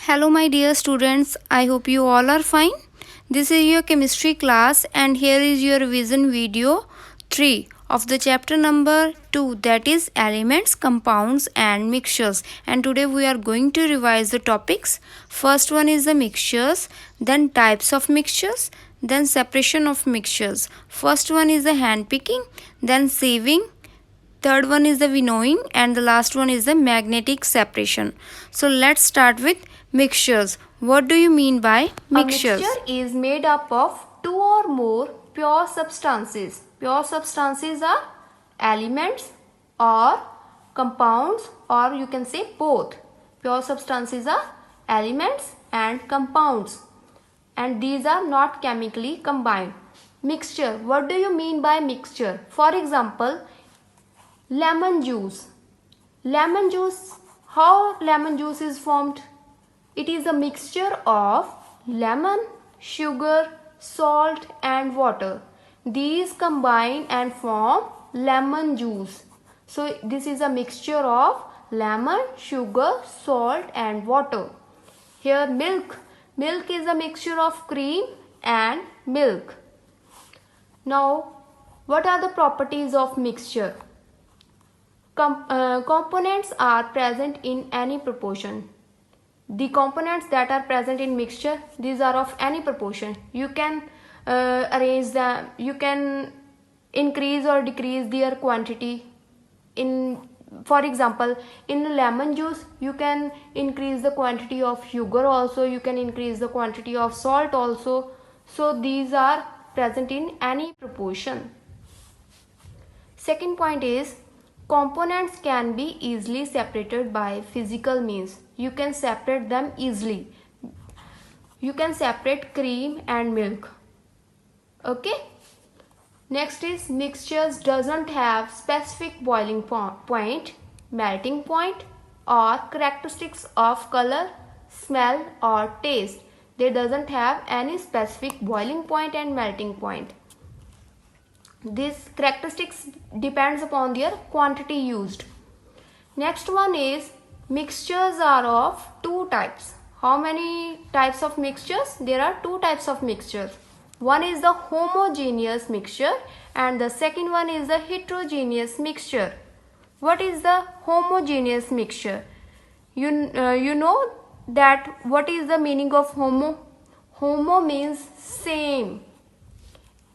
Hello, my dear students. I hope you all are fine. This is your chemistry class, and here is your revision video 3 of the chapter number 2, that is elements, compounds, and mixtures. And today we are going to revise the topics. First one is the mixtures, then types of mixtures, then separation of mixtures. First one is the hand picking, then sieving. Third one is the winnowing, and the last one is the magnetic separation. So let's start with mixtures. What do you mean by mixtures? A mixture is made up of two or more pure substances. Pure substances are elements or compounds, or you can say both. Pure substances are elements and compounds, and these are not chemically combined. Mixture. What do you mean by mixture? For example, lemon juice. Lemon juice. How lemon juice is formed? It is a mixture of lemon, sugar, salt and water. These combine and form lemon juice. So this is a mixture of lemon, sugar, salt and water. Here milk. Milk is a mixture of cream and milk. Now, what are the properties of mixture? Components are present in any proportion. The components that are present in mixture, these are of any proportion. You can arrange them, you can increase or decrease their quantity. For example, in lemon juice you can increase the quantity of sugar also, you can increase the quantity of salt also. So these are present in any proportion. Second point is, components can be easily separated by physical means. You can separate them easily. You can separate cream and milk. Okay. Next is, mixtures doesn't have specific boiling point, melting point or characteristics of color, smell or taste. They doesn't have any specific boiling point and melting point. These characteristics depends upon their quantity used. Next one is, mixtures are of two types. How many types of mixtures? There are two types of mixtures. One is the homogeneous mixture and the second one is the heterogeneous mixture. What is the homogeneous mixture? You know that what is the meaning of homo? Homo means same.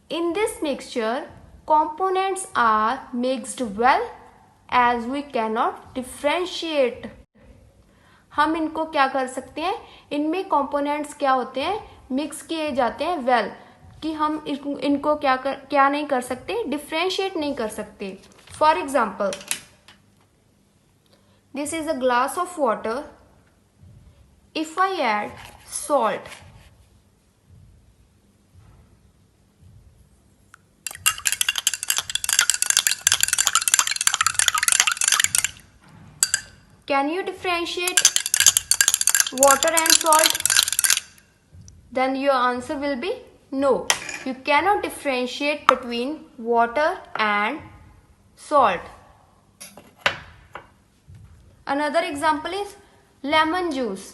In this mixture, components are mixed well as we cannot differentiate. हम इनको क्या कर सकते हैं, इनमें components क्या होते हैं, मिक्स किए जाते हैं वेल, कि हम इनको क्या नहीं कर सकते, डिफ्रेंशिएट नहीं कर सकते. For example, this is a glass of water. If I add salt, can you differentiate water and salt? Then your answer will be no. You cannot differentiate between water and salt. Another example is lemon juice.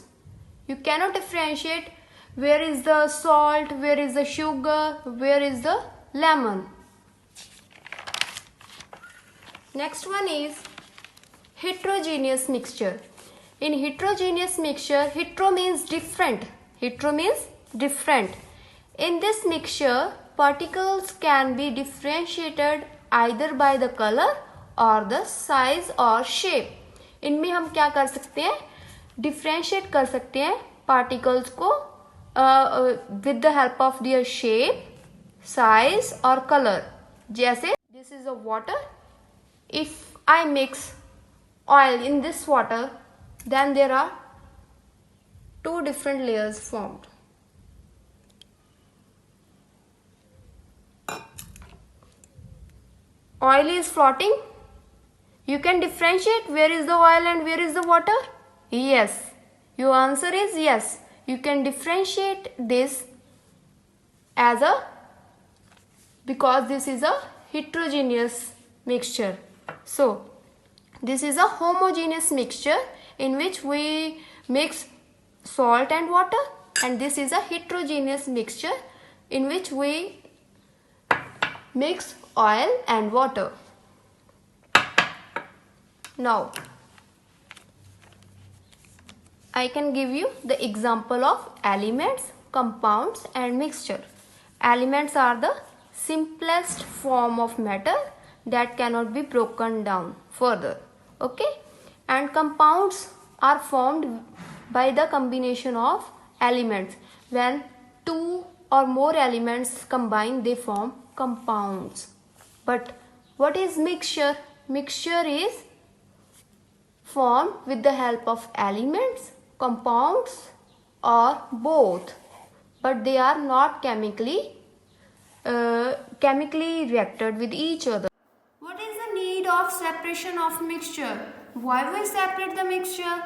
You cannot differentiate where is the salt, where is the sugar, where is the lemon. Next one is heterogeneous mixture. In heterogeneous mixture, hetero means different. Hetero means different. In this mixture, particles can be differentiated either by the color or the size or shape. इनमें हम क्या कर सकते हैं, differentiate कर सकते हैं particles को with the help of their shape, size और कलर. जैसे this is a water. If I mix oil in this water, then there are two different layers formed. Oil is floating. You can differentiate where is the oil and where is the water? Yes. Your answer is yes. You can differentiate this because this is a heterogeneous mixture. So this is a homogeneous mixture in which we mix salt and water, and this is a heterogeneous mixture in which we mix oil and water. Now I can give you the example of elements, compounds and mixture. Elements are the simplest form of matter that cannot be broken down further. Okay, and compounds are formed by the combination of elements. When two or more elements combine, they form compounds. But what is mixture? Mixture is formed with the help of elements, compounds or both, but they are not chemically reacted with each other. What is the need of separation of mixture? Why we separate the mixture?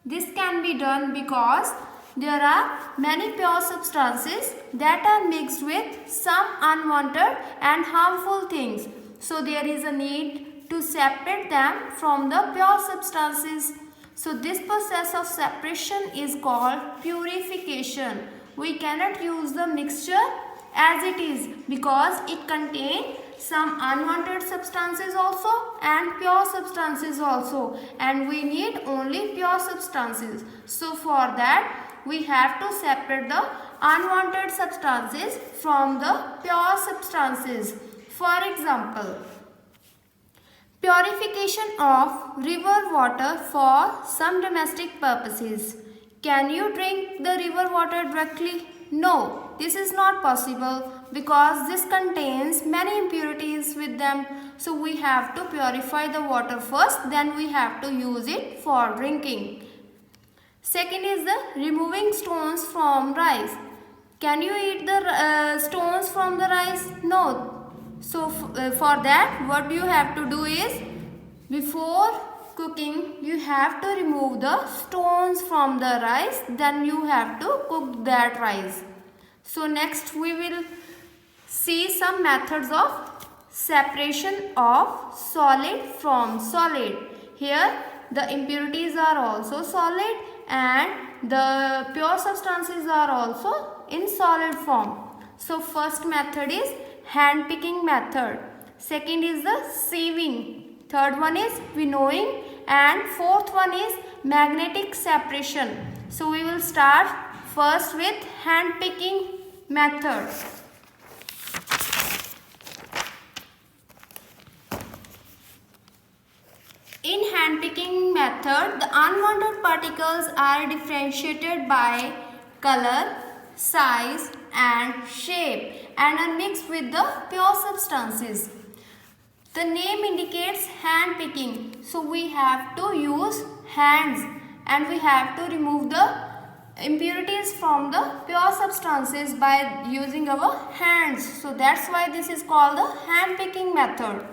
This can be done because there are many pure substances that are mixed with some unwanted and harmful things. So there is a need to separate them from the pure substances. So this process of separation is called purification. We cannot use the mixture as it is because it contains some unwanted substances also and pure substances also, and we need only pure substances. So for that we have to separate the unwanted substances from the pure substances. For example, purification of river water for some domestic purposes. Can you drink the river water directly? No, this is not possible because this contains many impurities with them. So we have to purify the water first, then we have to use it for drinking. Second is the removing stones from rice. Can you eat the stones from the rice? No. So for that what you have to do is, before cooking you have to remove the stones from the rice, then you have to cook that rice. So next we will see some methods of separation of solid from solid. Here the impurities are also solid and the pure substances are also in solid form. So first method is hand picking method. Second is the sieving. Third one is winnowing, and fourth one is magnetic separation. So we will start first with hand picking method. In hand picking method, the unwanted particles are differentiated by color, size and shape and are mixed with the pure substances. The name indicates hand picking, so we have to use hands and we have to remove the impurities from the pure substances by using our hands. So that's why this is called the hand picking method.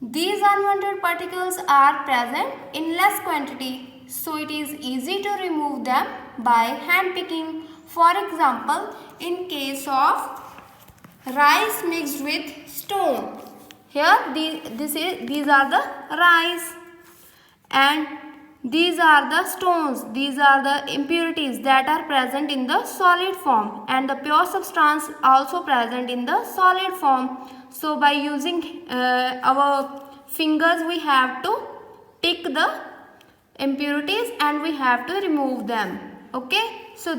These unwanted particles are present in less quantity, so it is easy to remove them by hand picking. For example, in case of rice mixed with stone, here these are the rice and these are the stones, these are the impurities that are present in the solid form, and the pure substance also present in the solid form. So by using our fingers we have to pick the impurities and we have to remove them. Okay, so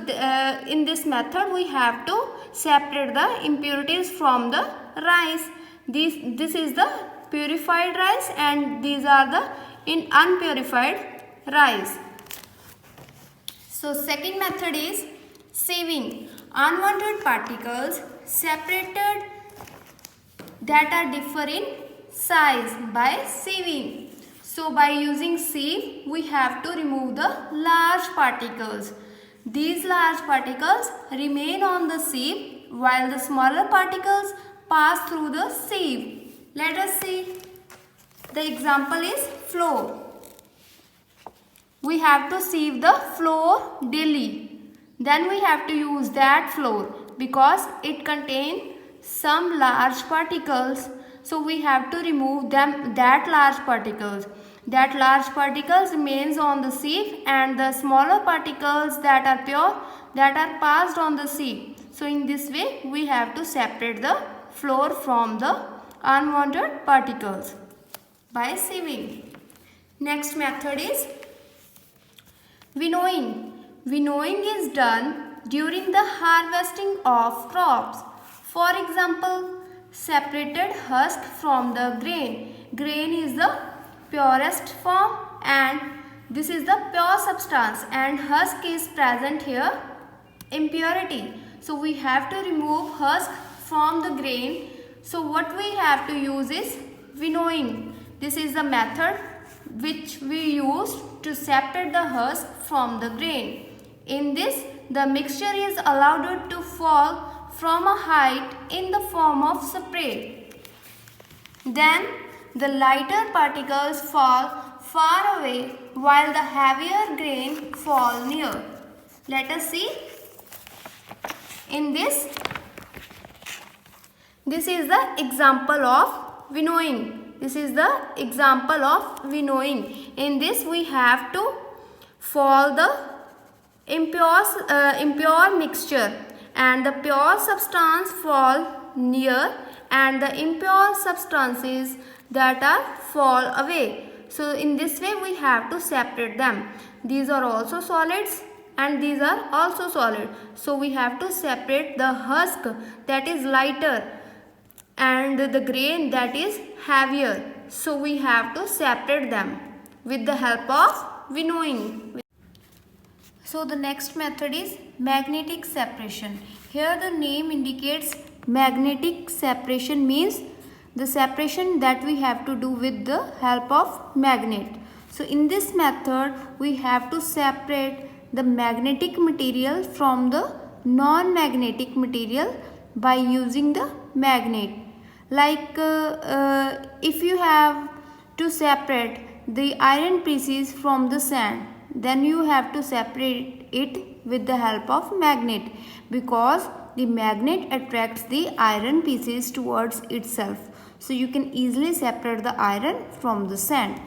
in this method we have to separate the impurities from the rice. This is the purified rice and these are the unpurified rice. So second method is sieving. Unwanted particles separated that are differ in size by sieving. So by using sieve we have to remove the large particles. These large particles remain on the sieve while the smaller particles pass through the sieve. Let us see. The example is flour. We have to sieve the flour daily. Then we have to use that flour because it contains some large particles. So we have to remove that large particles. that large particles remains on the sieve and the smaller particles that are pure that are passed on the sieve. So in this way we have to separate the flour from the unwanted particles by sieving. Next method is winnowing. Winnowing is done during the harvesting of crops. For example, separated husk from the grain. Grain is the purest form and this is the pure substance, and husk is present here, impurity. So we have to remove husk from the grain. So what we have to use is winnowing. This is the method which we use to separate the husk from the grain. In this, the mixture is allowed to fall from a height in the form of spray. Then the lighter particles fall far away while the heavier grain fall near. Let us see. In this is the example of winnowing. This is the example of winnowing. In this we have to fall the impure mixture and the pure substance fall near and the impure substances that are fall away. So in this way we have to separate them. These are also solids and these are also solid. So we have to separate the husk that is lighter and the grain that is heavier. So we have to separate them with the help of winnowing. So the next method is magnetic separation. Here the name indicates magnetic separation means the separation that we have to do with the help of magnet. So in this method we have to separate the magnetic material from the non-magnetic material by using the magnet. Like if you have to separate the iron pieces from the sand, then you have to separate it with the help of magnet, because the magnet attracts the iron pieces towards itself. So you can easily separate the iron from the sand.